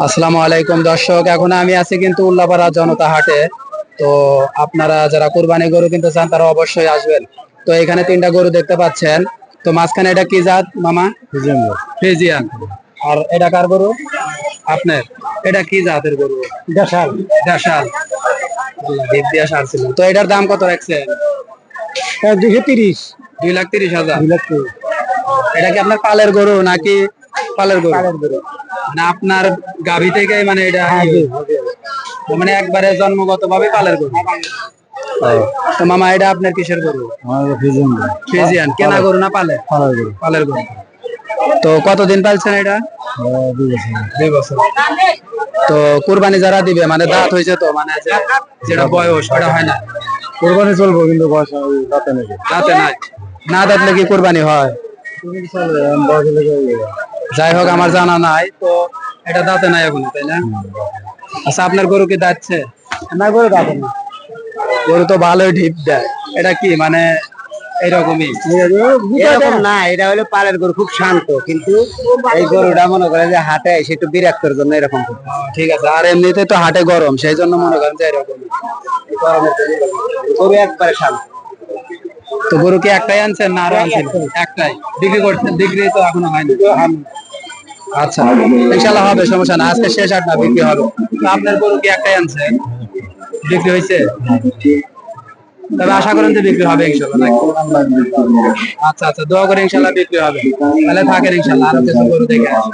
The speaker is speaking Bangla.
আসসালামু আলাইকুম দর্শক, এখন আমি আছি কিন্তু উল্লাপাড়া জনতা হাটে। তো আপনারা যারা কুরবানি গরু কিনতে চান তারা অবশ্যই আসবেন। তো এখানে তিনটা গরু দেখতে পাচ্ছেন। তো মাঝখানে এটা কি জাত মামা? ফ্রিজিয়ান। আর এটা কার গরু? আপনার। এটা কি জাতের গরু? দেশাল। দেশাল। দিক দিয়ে সারছিল। তো এটার দাম কত রাখছেন? 230। 2,30,000। 2 লাখ। এটা কি আপনার পালের গরু নাকি? পালের গরু। পালের গরু। মানে আপনার গাভী থেকে মানে এটা হ্যাঁ, জি, জি। মানে একবারে জন্মগত ভাবে পালের গরু। তো মামা এটা আপনার কিসের গরু? আমাদের ফিজিয়ান। ফ্রিজিয়ান। কেনা গরু না পালে? পালের গরু। পালের গরু। তো কতদিন পালছেন এটা? 2 বছর। 2 বছর। তো কুরবানি যারা দিবে মানে দাঁত হয়েছে তো মানে যেটা বয়স ওটা হয় না? কোরবানি চলবো কিন্তু বয়স রাতে নাকি। দাঁতে নাই। না দাঁতলে কি কুরবানি হয়? যাই হোক, আমার জানা নাই। তো এটা দাঁতে নাই এখন, তাই না? আচ্ছা, আপনার গরু কি দাঁতছে? না করে দাঁতে না। গরু তো ভালোই ঢিপ দেয়। এটা কি মানে এইরকমই? এরকম না, এটা হলো পালের গরু, খুব শান্ত। কিন্তু এই গরুটা মনে করে যে হাটে এসে একটু বিরক্তর জন্য এরকম করে। ঠিক আছে। আর এমনিতে তো হাটে গরম, সেই জন্য মনে করেন যে এরকম গরমের জন্য এরকম। গরু একবারে শান্ত। তো গরু কি একটাই আনছেন না আরো আনছেন? একটাই। বিক্রি করছেন? বিক্রি তো এখনো হয়নি। আচ্ছা, ইনশাল্লাহ হবে, সমস্যা না। আজকে শেষ আট না, বিক্রি হবে। তো আপনার গরু কি একটাই আনছেন? বিক্রি হয়েছে? তবে আশা করেন যে বিক্রি হবে ইনশাল্লাহ নাকি? আচ্ছা আচ্ছা, দোয়া করে ইনশাল্লাহ বিক্রি হবে। তাহলে থাকেন, ইনশাল্লাহ আরো কিছু গরু দেখে আসেন।